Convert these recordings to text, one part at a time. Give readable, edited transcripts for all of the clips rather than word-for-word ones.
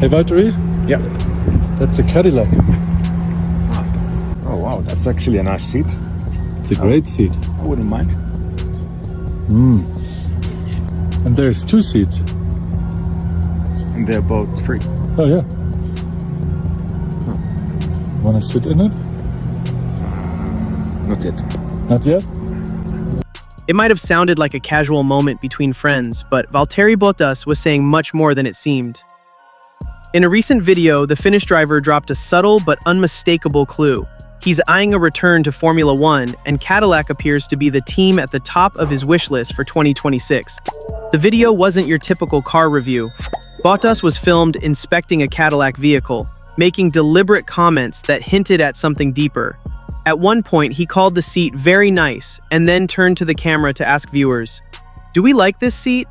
Hey Valtteri, Yeah. that's a Cadillac. Oh wow, that's actually a nice seat. It's a great seat. I wouldn't mind. And there's 2 seats. And they're both free. Oh yeah. Wanna sit in it? Not yet. Not yet? It might have sounded like a casual moment between friends, but Valtteri Bottas was saying much more than it seemed. In a recent video, the Finnish driver dropped a subtle but unmistakable clue. He's eyeing a return to Formula One, and Cadillac appears to be the team at the top of his wish list for 2026. The video wasn't your typical car review. Bottas was filmed inspecting a Cadillac vehicle, making deliberate comments that hinted at something deeper. At one point, he called the seat very nice and then turned to the camera to ask viewers, "Do we like this seat?"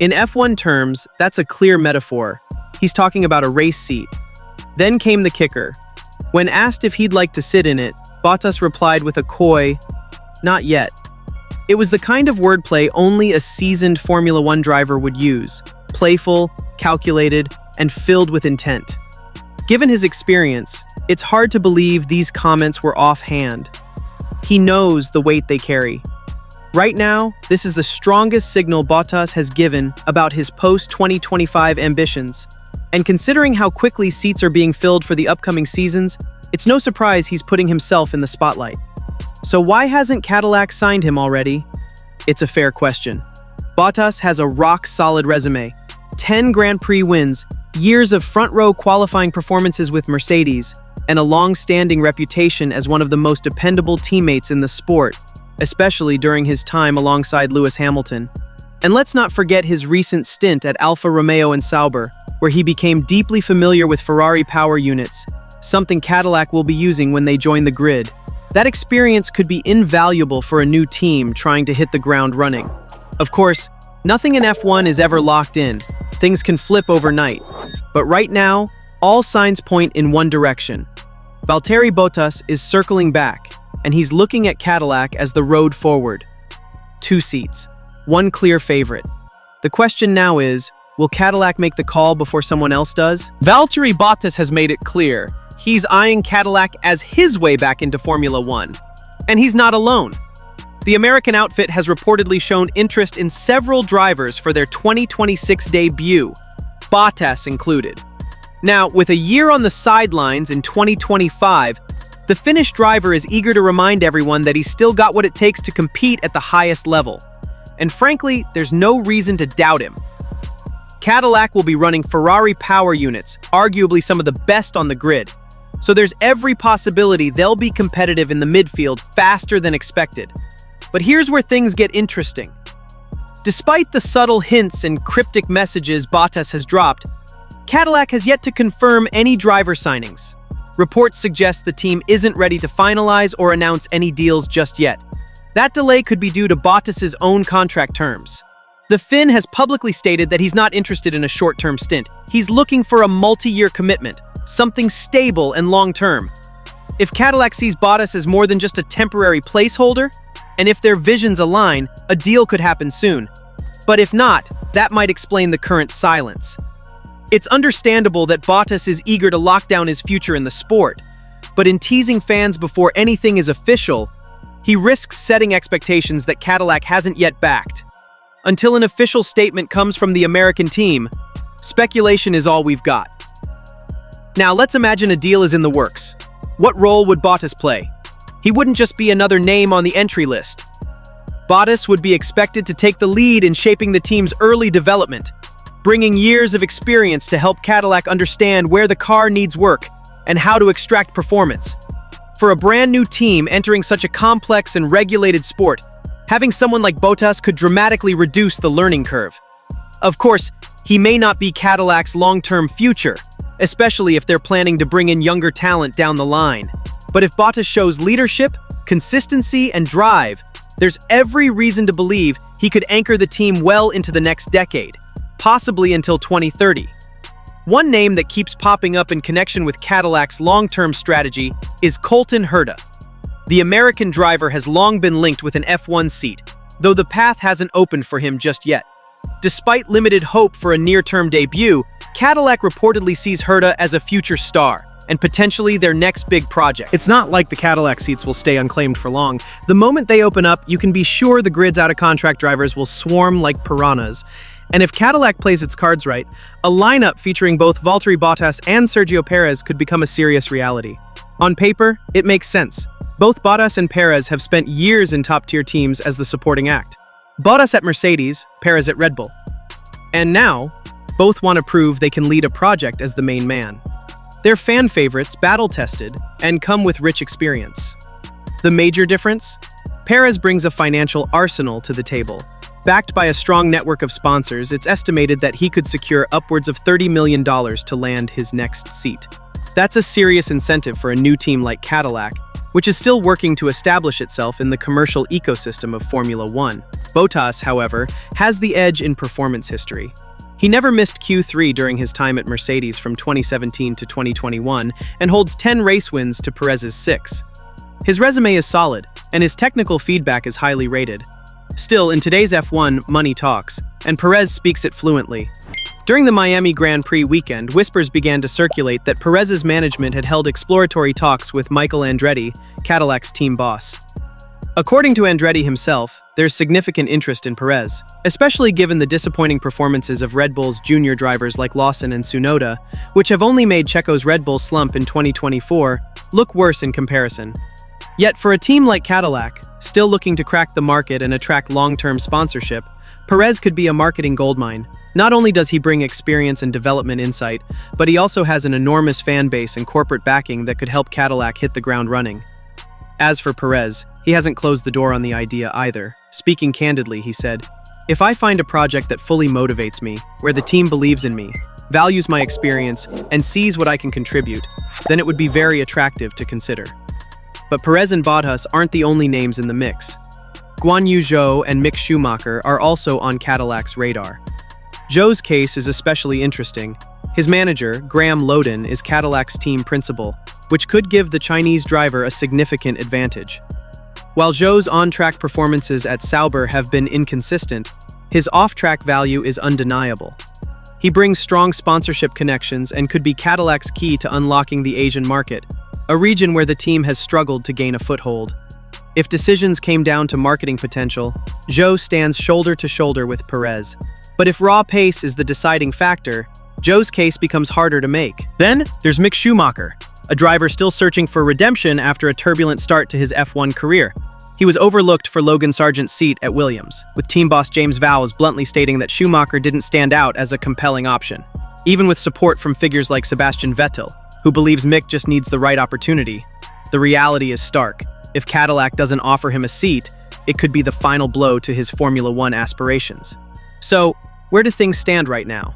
In F1 terms, that's a clear metaphor. He's talking about a race seat. Then came the kicker. When asked if he'd like to sit in it, Bottas replied with a coy, "Not yet." It was the kind of wordplay only a seasoned Formula One driver would use, playful, calculated, and filled with intent. Given his experience, it's hard to believe these comments were offhand. He knows the weight they carry. Right now, this is the strongest signal Bottas has given about his post-2025 ambitions. And considering how quickly seats are being filled for the upcoming seasons, it's no surprise he's putting himself in the spotlight. So why hasn't Cadillac signed him already? It's a fair question. Bottas has a rock-solid resume. 10 Grand Prix wins, years of front-row qualifying performances with Mercedes, and a long-standing reputation as one of the most dependable teammates in the sport, especially during his time alongside Lewis Hamilton. And let's not forget his recent stint at Alfa Romeo and Sauber, where he became deeply familiar with Ferrari power units, something Cadillac will be using when they join the grid. That experience could be invaluable for a new team trying to hit the ground running. Of course, nothing in F1 is ever locked in. Things can flip overnight. But right now, all signs point in one direction. Valtteri Bottas is circling back, and he's looking at Cadillac as the road forward. 2 seats, 1 clear favorite. The question now is, will Cadillac make the call before someone else does? Valtteri Bottas has made it clear. He's eyeing Cadillac as his way back into Formula One. And he's not alone. The American outfit has reportedly shown interest in several drivers for their 2026 debut, Bottas included. Now, with a year on the sidelines in 2025, the Finnish driver is eager to remind everyone that he's still got what it takes to compete at the highest level. And frankly, there's no reason to doubt him. Cadillac will be running Ferrari power units, arguably some of the best on the grid. So there's every possibility they'll be competitive in the midfield faster than expected. But here's where things get interesting. Despite the subtle hints and cryptic messages Bottas has dropped, Cadillac has yet to confirm any driver signings. Reports suggest the team isn't ready to finalize or announce any deals just yet. That delay could be due to Bottas's own contract terms. The Finn has publicly stated that he's not interested in a short-term stint. He's looking for a multi-year commitment, something stable and long-term. If Cadillac sees Bottas as more than just a temporary placeholder, and if their visions align, a deal could happen soon. But if not, that might explain the current silence. It's understandable that Bottas is eager to lock down his future in the sport, but in teasing fans before anything is official, he risks setting expectations that Cadillac hasn't yet backed. Until an official statement comes from the American team, speculation is all we've got. Now let's imagine a deal is in the works. What role would Bottas play? He wouldn't just be another name on the entry list. Bottas would be expected to take the lead in shaping the team's early development, bringing years of experience to help Cadillac understand where the car needs work and how to extract performance. For a brand new team entering such a complex and regulated sport, having someone like Bottas could dramatically reduce the learning curve. Of course, he may not be Cadillac's long-term future, especially if they're planning to bring in younger talent down the line. But if Bottas shows leadership, consistency, and drive, there's every reason to believe he could anchor the team well into the next decade, possibly until 2030. One name that keeps popping up in connection with Cadillac's long-term strategy is Colton Herta. The American driver has long been linked with an F1 seat, though the path hasn't opened for him just yet. Despite limited hope for a near-term debut, Cadillac reportedly sees Herta as a future star and potentially their next big project. It's not like the Cadillac seats will stay unclaimed for long. The moment they open up, you can be sure the grid's out-of-contract drivers will swarm like piranhas. And if Cadillac plays its cards right, a lineup featuring both Valtteri Bottas and Sergio Perez could become a serious reality. On paper, it makes sense. Both Bottas and Perez have spent years in top-tier teams as the supporting act. Bottas at Mercedes, Perez at Red Bull. And now, both want to prove they can lead a project as the main man. They're fan favorites, battle-tested, and come with rich experience. The major difference? Perez brings a financial arsenal to the table. Backed by a strong network of sponsors, it's estimated that he could secure upwards of $30 million to land his next seat. That's a serious incentive for a new team like Cadillac, which is still working to establish itself in the commercial ecosystem of Formula One. Bottas, however, has the edge in performance history. He never missed Q3 during his time at Mercedes from 2017 to 2021 and holds 10 race wins to Perez's 6. His resume is solid, and his technical feedback is highly rated. Still, in today's F1, money talks, and Perez speaks it fluently. During the Miami Grand Prix weekend, whispers began to circulate that Perez's management had held exploratory talks with Michael Andretti, Cadillac's team boss. According to Andretti himself, there's significant interest in Perez, especially given the disappointing performances of Red Bull's junior drivers like Lawson and Tsunoda, which have only made Checo's Red Bull slump in 2024 look worse in comparison. Yet for a team like Cadillac, still looking to crack the market and attract long-term sponsorship, Perez could be a marketing goldmine. Not only does he bring experience and development insight, but he also has an enormous fan base and corporate backing that could help Cadillac hit the ground running. As for Perez, he hasn't closed the door on the idea either. Speaking candidly, he said, "If I find a project that fully motivates me, where the team believes in me, values my experience, and sees what I can contribute, then it would be very attractive to consider." But Perez and Bottas aren't the only names in the mix. Guan Yu Zhou and Mick Schumacher are also on Cadillac's radar. Zhou's case is especially interesting. His manager, Graham Loden, is Cadillac's team principal, which could give the Chinese driver a significant advantage. While Zhou's on-track performances at Sauber have been inconsistent, his off-track value is undeniable. He brings strong sponsorship connections and could be Cadillac's key to unlocking the Asian market, a region where the team has struggled to gain a foothold. If decisions came down to marketing potential, Zhou stands shoulder to shoulder with Perez. But if raw pace is the deciding factor, Zhou's case becomes harder to make. Then there's Mick Schumacher, a driver still searching for redemption after a turbulent start to his F1 career. He was overlooked for Logan Sargent's seat at Williams, with team boss James Vowles bluntly stating that Schumacher didn't stand out as a compelling option, even with support from figures like Sebastian Vettel, who believes Mick just needs the right opportunity. The reality is stark. If Cadillac doesn't offer him a seat, it could be the final blow to his Formula One aspirations. So, where do things stand right now?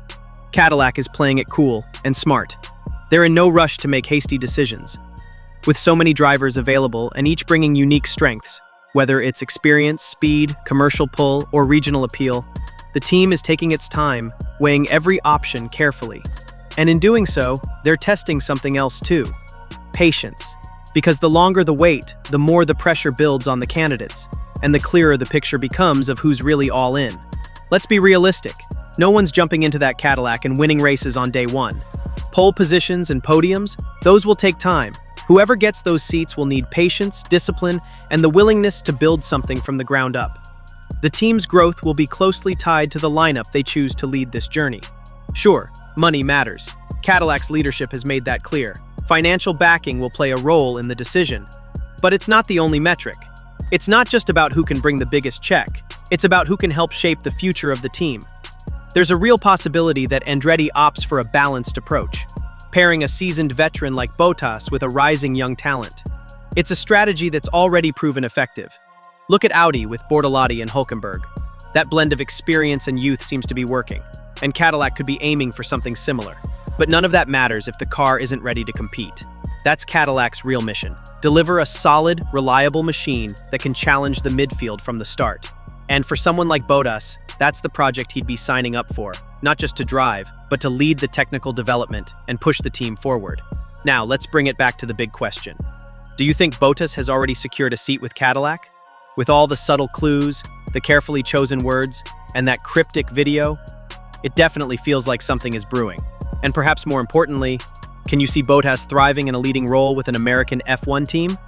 Cadillac is playing it cool and smart. They're in no rush to make hasty decisions. With so many drivers available and each bringing unique strengths, whether it's experience, speed, commercial pull, or regional appeal, the team is taking its time, weighing every option carefully. And in doing so, they're testing something else too: patience. Because the longer the wait, the more the pressure builds on the candidates, and the clearer the picture becomes of who's really all in. Let's be realistic. No one's jumping into that Cadillac and winning races on day one. Pole positions and podiums, those will take time. Whoever gets those seats will need patience, discipline, and the willingness to build something from the ground up. The team's growth will be closely tied to the lineup they choose to lead this journey. Sure, money matters. Cadillac's leadership has made that clear. Financial backing will play a role in the decision. But it's not the only metric. It's not just about who can bring the biggest check. It's about who can help shape the future of the team. There's a real possibility that Andretti opts for a balanced approach, pairing a seasoned veteran like Bottas with a rising young talent. It's a strategy that's already proven effective. Look at Audi with Bortolotti and Hülkenberg. That blend of experience and youth seems to be working, and Cadillac could be aiming for something similar. But none of that matters if the car isn't ready to compete. That's Cadillac's real mission: deliver a solid, reliable machine that can challenge the midfield from the start. And for someone like Bottas, that's the project he'd be signing up for, not just to drive, but to lead the technical development and push the team forward. Now, let's bring it back to the big question. Do you think Bottas has already secured a seat with Cadillac? With all the subtle clues, the carefully chosen words, and that cryptic video, it definitely feels like something is brewing. And perhaps more importantly, can you see Bottas thriving in a leading role with an American F1 team?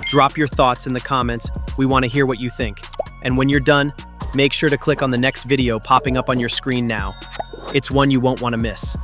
Drop your thoughts in the comments. We want to hear what you think. And when you're done, make sure to click on the next video popping up on your screen now. It's one you won't want to miss.